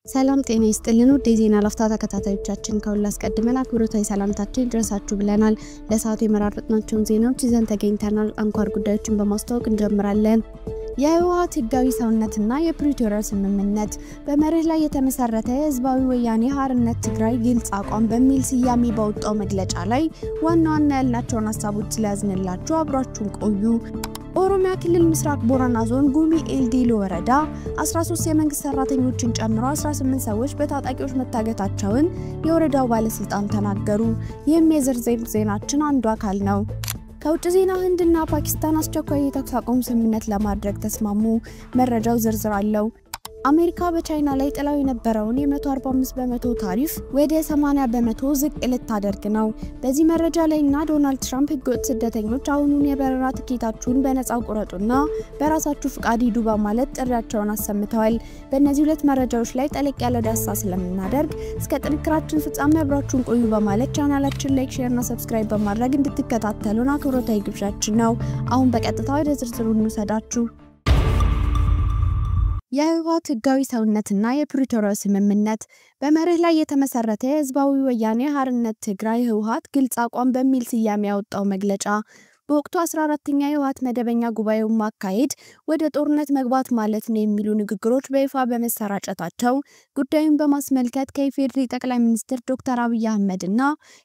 ሰላም ጤና ይስጥልን ውድ የዜና ላፍታ ተከታታዮቻችን ከሁሉ አስቀድመን አክብሮታዊ ሰላምታችን ይድረሳችሁ ብለናል። ለሰዓቱ የመራረጥናቸውን ዜናዎች ይዘን ተገኝተናል። አንኳር ጉዳዮችን በማስተዋወቅ እንጀምራለን። የህወሓት ህጋዊ ሰውነትና የፕሪቶሪያ ስምምነት በመርህ ላይ የተመሰረተ ህዝባዊ ወያኔ ሓርነት ትግራይ ግልጽ አቋም በሚል ስያሜ ባወጣው መግለጫ ላይ ዋና ያልናቸውን ሐሳቦች ስለያዝንላችሁ አብራችሁን ቆዩ። ኦሮሚያ ክልል ምስራቅ ቦረና ዞን ጉሚ ኤልዲሎ ወረዳ 13 የመንግስት ሰራተኞችን ጨምሮ 18 ሰዎች በታጣቂዎች መታገታቸውን የወረዳው ባለስልጣን ተናገሩ። ይህም የዝርዝር ዜናችን አንዱ አካል ነው። ከውጭ ዜና ህንድና ፓኪስታን አስቸኳይ የተኩስ አቁም ስምምነት ለማድረግ ተስማሙ። መረጃው ዝርዝር አለው። አሜሪካ በቻይና ላይ ጥላው የነበረውን የ145% ታሪፍ ወደ 80% ዝቅ ልታደርግ ነው። በዚህ መረጃ ላይና ዶናልድ ትራምፕ ህገወጥ ስደተኞች አሁኑን የበረራ ትኬታችሁን በነፃ ቁረጡና በራሳችሁ ፍቃድ ሂዱ በማለት ጥሪያቸውን አሰምተዋል። በእነዚህ ሁለት መረጃዎች ላይ ጠለቅ ያለ ዳሰሳ ስለምናደርግ እስከ ጥንክራችን ፍጻሜ አብራችሁን ቆዩ በማለት ቻናላችን ላይክ፣ ሼር እና ሰብስክራይብ በማድረግ እንድትከታተሉን አክብሮታዊ ግብዣችን ነው። አሁን በቀጥታ ወደ ዝርዝሩ እንውሰዳችሁ። የህወሓት ህጋዊ ሰውነትና የፕሪቶሪያ ስምምነት በመርህ ላይ የተመሰረተ ህዝባዊ ወያኔ ሓርነት ትግራይ ህወሓት ግልጽ አቋም በሚል ስያሜ ያወጣው መግለጫ በወቅቱ 14ኛ የህወሓት መደበኛ ጉባኤው ማካሄድ ወደ ጦርነት መግባት ማለት ነው የሚሉ ንግግሮች በይፋ በመሰራጨታቸው ጉዳዩን በማስመልከት ከኢፌዴሪ ጠቅላይ ሚኒስትር ዶክተር አብይ አህመድና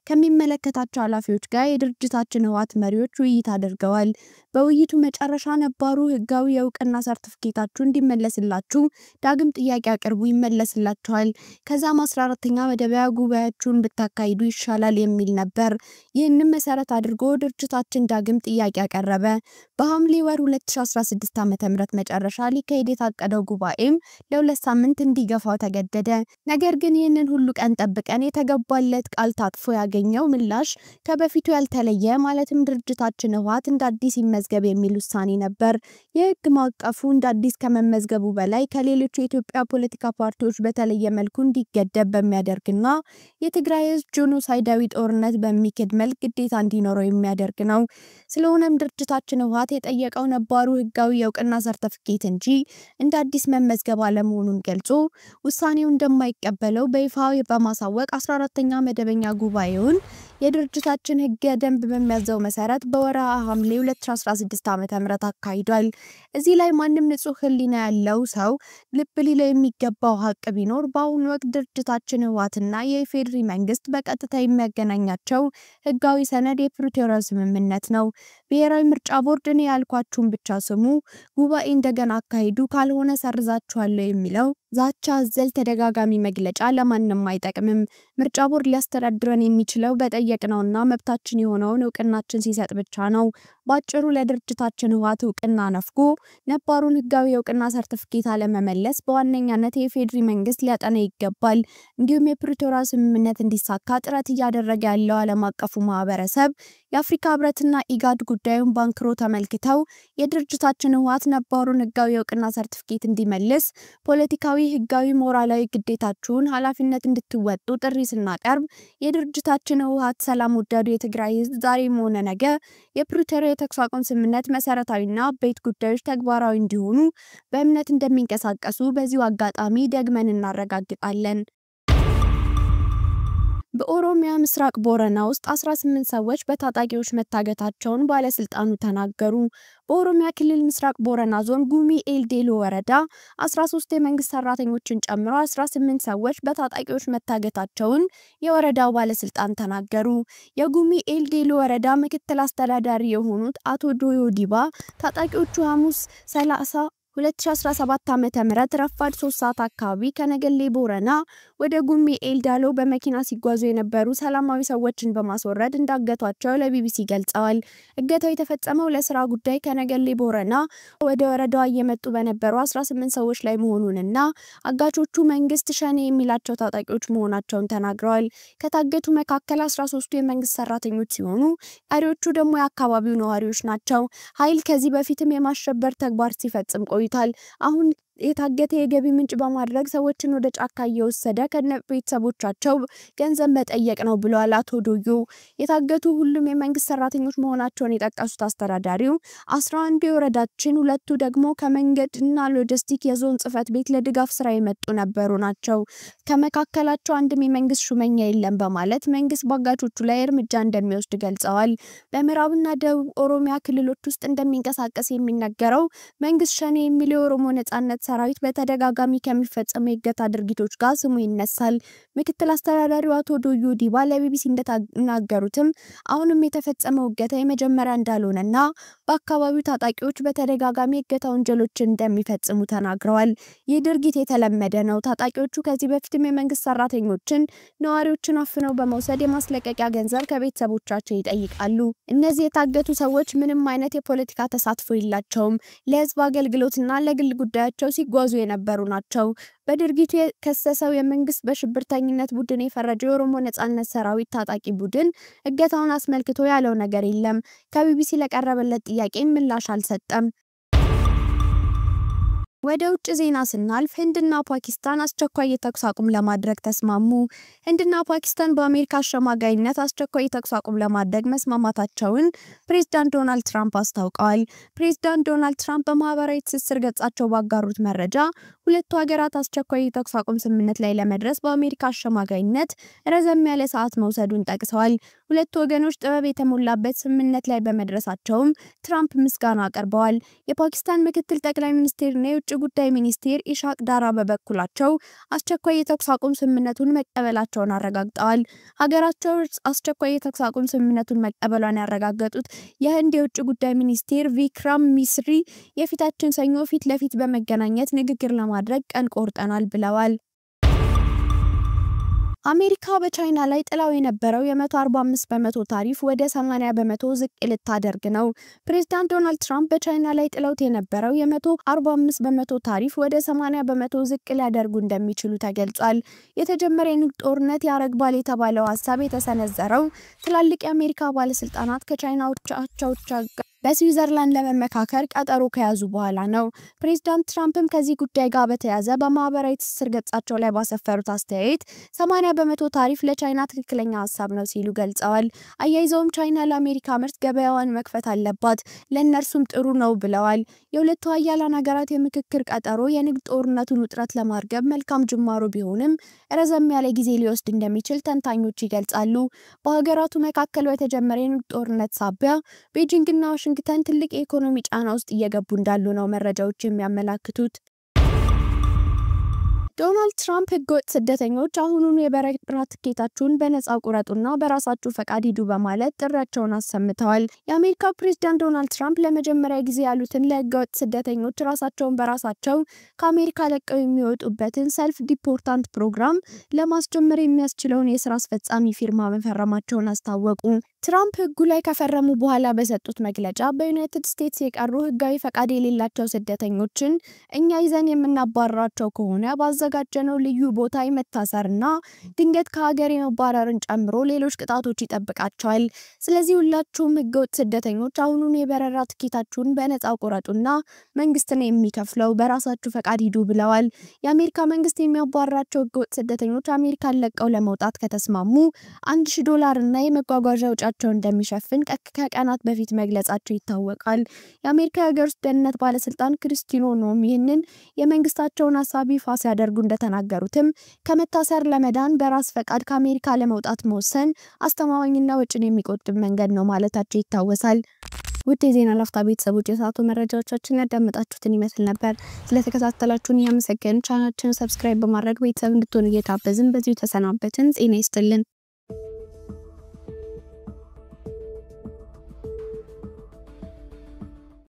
ከሚመለከታቸው ኃላፊዎች ጋር የድርጅታችን ህወሓት መሪዎች ውይይት አድርገዋል። በውይይቱ መጨረሻ ነባሩ ህጋዊ የእውቅና ሰርቲፊኬታችሁ እንዲመለስላችሁ ዳግም ጥያቄ አቅርቡ ይመለስላችኋል። ከዛም 14ኛ መደበኛ ጉባኤያችሁን ብታካሂዱ ይሻላል የሚል ነበር። ይህንን መሰረት አድርጎ ድርጅታችን ዳግም ጥያቄ ያቀረበ። በሐምሌ ወር 2016 ዓ.ም መጨረሻ ሊካሄድ የታቀደው ጉባኤም ለሁለት ሳምንት እንዲገፋው ተገደደ። ነገር ግን ይህንን ሁሉ ቀን ጠብቀን የተገባለት ቃል ታጥፎ ያገኘው ምላሽ ከበፊቱ ያልተለየ ማለትም ድርጅታችን ህወሓት እንደ አዲስ ይመዝገብ የሚል ውሳኔ ነበር። የህግ ማዕቀፉ እንደ አዲስ ከመመዝገቡ በላይ ከሌሎች የኢትዮጵያ ፖለቲካ ፓርቲዎች በተለየ መልኩ እንዲገደብ በሚያደርግና የትግራይ ህዝብ ጄኖሳይዳዊ ጦርነት በሚክድ መልክ ግዴታ እንዲኖረው የሚያደርግ ነው። ስለሆነም ድርጅታችን ህወሓት የጠየቀው ነባሩ ህጋዊ የእውቅና ሰርቲፊኬት እንጂ እንደ አዲስ መመዝገብ አለመሆኑን ገልጾ ውሳኔው እንደማይቀበለው በይፋ በማሳወቅ 14ኛ መደበኛ ጉባኤውን የድርጅታችን ህገ ደንብ በሚያዘው መሰረት በወርሃ ሐምሌ 2016 ዓ.ም አካሂዷል። እዚህ ላይ ማንም ንጹህ ህሊና ያለው ሰው ልብ ሊለው የሚገባው ሀቅ ቢኖር በአሁኑ ወቅት ድርጅታችን ህወሓትና የኢፌዴሪ መንግስት በቀጥታ የሚያገናኛቸው ህጋዊ ሰነድ የፕሪቶሪያ ስምምነት ነው። ብሔራዊ ምርጫ ቦርድ እኔ ያልኳችሁን ብቻ ስሙ፣ ጉባኤ እንደገና አካሂዱ፣ ካልሆነ ሰርዛችኋለሁ የሚለው ዛቻ አዘል ተደጋጋሚ መግለጫ ለማንም አይጠቅምም። ምርጫ ቦርድ ሊያስተዳድረን የሚችለው በጠየቅነውና መብታችን የሆነውን እውቅናችን ሲሰጥ ብቻ ነው። ባጭሩ ለድርጅታችን ህወሓት እውቅና ነፍጎ ነባሩን ህጋዊ የእውቅና ሰርቲፊኬት አለመመለስ በዋነኛነት የኢፌዴሪ መንግስት ሊያጠና ይገባል። እንዲሁም የፕሪቶሪያ ስምምነት እንዲሳካ ጥረት እያደረገ ያለው ዓለም አቀፉ ማህበረሰብ የአፍሪካ ህብረትና ኢጋድ ጉዳዩን ባንክሮ ተመልክተው የድርጅታችን ህወሓት ነባሩን ህጋዊ የእውቅና ሰርቲፊኬት እንዲመልስ ፖለቲካዊ፣ ህጋዊ፣ ሞራላዊ ግዴታችሁን ኃላፊነት እንድትወጡ ጥሪ ስናቀርብ የድርጅታችን ህወሓት ሰላም ወዳዱ የትግራይ ህዝብ ዛሬም ሆነ ነገ የፕሪቶሪያ የተኩስ አቁም ስምምነት መሰረታዊና አበይት ጉዳዮች ተግባራዊ እንዲሆኑ በእምነት እንደሚንቀሳቀሱ በዚሁ አጋጣሚ ደግመን እናረጋግጣለን። በኦሮሚያ ምስራቅ ቦረና ውስጥ 18 ሰዎች በታጣቂዎች መታገታቸውን ባለስልጣኑ ተናገሩ። በኦሮሚያ ክልል ምስራቅ ቦረና ዞን ጉሚ ኤልዲሎ ወረዳ 13 የመንግስት ሰራተኞችን ጨምሮ 18 ሰዎች በታጣቂዎች መታገታቸውን የወረዳው ባለስልጣን ተናገሩ። የጉሚ ኤልዲሎ ወረዳ ምክትል አስተዳዳሪ የሆኑት አቶ ዶዮ ዲባ ታጣቂዎቹ ሐሙስ 2017 ዓ.ም ረፋድ 3 ሰዓት አካባቢ ከነገሌ ቦረና ወደ ጉሚ ኤልዳሎ በመኪና ሲጓዙ የነበሩ ሰላማዊ ሰዎችን በማስወረድ እንዳገቷቸው ለቢቢሲ ገልጸዋል። እገታው የተፈጸመው ለስራ ጉዳይ ከነገሌ ቦረና ወደ ወረዳው እየመጡ በነበሩ 18 ሰዎች ላይ መሆኑንና አጋቾቹ መንግስት ሸኔ የሚላቸው ታጣቂዎች መሆናቸውን ተናግረዋል። ከታገቱ መካከል 13ቱ የመንግስት ሰራተኞች ሲሆኑ ቀሪዎቹ ደግሞ የአካባቢው ነዋሪዎች ናቸው። ኃይል ከዚህ በፊትም የማሸበር ተግባር ሲፈጽም ቆይቷል። አሁን የታገተ የገቢ ምንጭ በማድረግ ሰዎችን ወደ ጫካ እየወሰደ ከነቤተሰቦቻቸው ገንዘብ መጠየቅ ነው ብለዋል አቶ ዶዮ። የታገቱ ሁሉም የመንግስት ሰራተኞች መሆናቸውን የጠቀሱት አስተዳዳሪው 11 የወረዳችን 2 ደግሞ ከመንገድና ሎጂስቲክ የዞን ጽህፈት ቤት ለድጋፍ ስራ የመጡ ነበሩ ናቸው። ከመካከላቸው አንድም የመንግስት ሹመኛ የለም በማለት መንግስት ባጋቾቹ ላይ እርምጃ እንደሚወስድ ገልጸዋል። በምዕራብና ደቡብ ኦሮሚያ ክልሎች ውስጥ እንደሚንቀሳቀስ የሚነገረው መንግስት ሸኔ የሚለው የኦሮሞ ነጻነት ሰራዊት በተደጋጋሚ ከሚፈጸሙ የእገታ ድርጊቶች ጋር ስሙ ይነሳል። ምክትል አስተዳዳሪው አቶ ዶዮ ዲባ ለቢቢሲ እንደተናገሩትም አሁንም የተፈጸመው እገታ የመጀመሪያ እንዳልሆነና በአካባቢው ታጣቂዎች በተደጋጋሚ የእገታ ወንጀሎችን እንደሚፈጽሙ ተናግረዋል። ይህ ድርጊት የተለመደ ነው። ታጣቂዎቹ ከዚህ በፊትም የመንግስት ሰራተኞችን ነዋሪዎችን አፍነው በመውሰድ የማስለቀቂያ ገንዘብ ከቤተሰቦቻቸው ይጠይቃሉ። እነዚህ የታገቱ ሰዎች ምንም አይነት የፖለቲካ ተሳትፎ የላቸውም። ለህዝብ አገልግሎትና ለግል ጉዳያቸው ሲጓዙ የነበሩ ናቸው። በድርጊቱ የከሰሰው የመንግስት በሽብርተኝነት ቡድን የፈረጀው የኦሮሞ ነጻነት ሰራዊት ታጣቂ ቡድን እገታውን አስመልክቶ ያለው ነገር የለም። ከቢቢሲ ለቀረበለት ጥያቄ ምላሽ አልሰጠም። ወደ ውጭ ዜና ስናልፍ ህንድና ፓኪስታን አስቸኳይ የተኩስ አቁም ለማድረግ ተስማሙ። ህንድና ፓኪስታን በአሜሪካ አሸማጋይነት አስቸኳይ የተኩስ አቁም ለማድረግ መስማማታቸውን ፕሬዝዳንት ዶናልድ ትራምፕ አስታውቀዋል። ፕሬዝዳንት ዶናልድ ትራምፕ በማህበራዊ ትስስር ገጻቸው ባጋሩት መረጃ ሁለቱ ሀገራት አስቸኳይ የተኩስ አቁም ስምምነት ላይ ለመድረስ በአሜሪካ አሸማጋይነት ረዘም ያለ ሰዓት መውሰዱን ጠቅሰዋል። ሁለቱ ወገኖች ጥበብ የተሞላበት ስምምነት ላይ በመድረሳቸውም ትራምፕ ምስጋና አቀርበዋል። የፓኪስታን ምክትል ጠቅላይ ሚኒስትርና የውጭ ጉዳይ ሚኒስትር ኢሻቅ ዳራ በበኩላቸው አስቸኳይ የተኩስ አቁም ስምምነቱን መቀበላቸውን አረጋግጠዋል። ሀገራቸው አስቸኳይ የተኩስ አቁም ስምምነቱን መቀበሏን ያረጋገጡት የህንድ የውጭ ጉዳይ ሚኒስትር ቪክራም ሚስሪ የፊታችን ሰኞ ፊት ለፊት በመገናኘት ንግግር ለማድረግ ቀን ቆርጠናል ብለዋል። አሜሪካ በቻይና ላይ ጥላው የነበረው የ145% ታሪፍ ወደ 80% ዝቅ ልታደርግ ነው። ፕሬዝዳንት ዶናልድ ትራምፕ በቻይና ላይ ጥላውት የነበረው የ145% ታሪፍ ወደ 80% ዝቅ ሊያደርጉ እንደሚችሉ ተገልጿል። የተጀመረ የንግድ ጦርነት ያረግባል የተባለው ሐሳብ የተሰነዘረው ትላልቅ የአሜሪካ ባለስልጣናት ከቻይና አቻዎቻቸው ጋር በስዊዘርላንድ ለመመካከር ቀጠሮ ከያዙ በኋላ ነው። ፕሬዝዳንት ትራምፕም ከዚህ ጉዳይ ጋር በተያያዘ በማህበራዊ ትስስር ገጻቸው ላይ ባሰፈሩት አስተያየት 80% ታሪፍ ለቻይና ትክክለኛ ሐሳብ ነው ሲሉ ገልጸዋል። አያይዘውም ቻይና ለአሜሪካ ምርት ገበያዋን መክፈት አለባት፣ ለእነርሱም ጥሩ ነው ብለዋል። የሁለቱ ሀያላን ሀገራት የምክክር ቀጠሮ የንግድ ጦርነቱን ውጥረት ለማርገብ መልካም ጅማሮ ቢሆንም ረዘም ያለ ጊዜ ሊወስድ እንደሚችል ተንታኞች ይገልጻሉ። በሀገራቱ መካከል በተጀመረ የንግድ ጦርነት ሳቢያ ቤጂንግና ዋሽንግተን ትልቅ የኢኮኖሚ ጫና ውስጥ እየገቡ እንዳሉ ነው መረጃዎች የሚያመላክቱት። ዶናልድ ትራምፕ ህገወጥ ስደተኞች አሁኑን የበረራ ትኬታችሁን በነፃ ቁረጡና በራሳችሁ ፈቃድ ሂዱ በማለት ጥሪያቸውን አሰምተዋል። የአሜሪካ ፕሬዝዳንት ዶናልድ ትራምፕ ለመጀመሪያ ጊዜ ያሉትን ለህገወጥ ስደተኞች ራሳቸውን በራሳቸው ከአሜሪካ ለቀው የሚወጡበትን ሰልፍ ዲፖርታንት ፕሮግራም ለማስጀመር የሚያስችለውን የስራ አስፈጻሚ ፊርማ መፈረማቸውን አስታወቁ። ትራምፕ ህጉ ላይ ከፈረሙ በኋላ በሰጡት መግለጫ በዩናይትድ ስቴትስ የቀሩ ህጋዊ ፈቃድ የሌላቸው ስደተኞችን እኛ ይዘን የምናባረራቸው ከሆነ ባዘጋጀነው ልዩ ቦታ የመታሰርና ድንገት ከሀገር የመባረርን ጨምሮ ሌሎች ቅጣቶች ይጠብቃቸዋል። ስለዚህ ሁላችሁም ህገወጥ ስደተኞች አሁኑን የበረራ ትኬታችሁን በነፃ ቁረጡና መንግስትን የሚከፍለው በራሳችሁ ፈቃድ ሂዱ ብለዋል። የአሜሪካ መንግስት የሚያባረራቸው ህገወጥ ስደተኞች አሜሪካን ለቀው ለመውጣት ከተስማሙ $1000 እና የመጓጓዣ ወጪ እንደሚሸፍን ከቀናት በፊት መግለጻቸው ይታወቃል። የአሜሪካ የሀገር ውስጥ ደህንነት ባለስልጣን ክሪስቲኖ ኖም ይህንን የመንግስታቸውን ሐሳብ ይፋ ሲያደርጉ እንደተናገሩትም ከመታሰር ለመዳን በራስ ፈቃድ ከአሜሪካ ለመውጣት መወሰን አስተማማኝና ወጪን የሚቆጥብ መንገድ ነው ማለታቸው ይታወሳል። ውድ የዜና ላፍታ ቤተሰቦች የሰዓቱ መረጃዎቻችን ያዳመጣችሁትን ይመስል ነበር። ስለተከታተላችሁን እያመሰገንን ቻናላችንን ሰብስክራይብ በማድረግ ቤተሰብ እንድትሆኑ እየጋበዝን በዚሁ ተሰናበትን። ጤና ይስጥልን።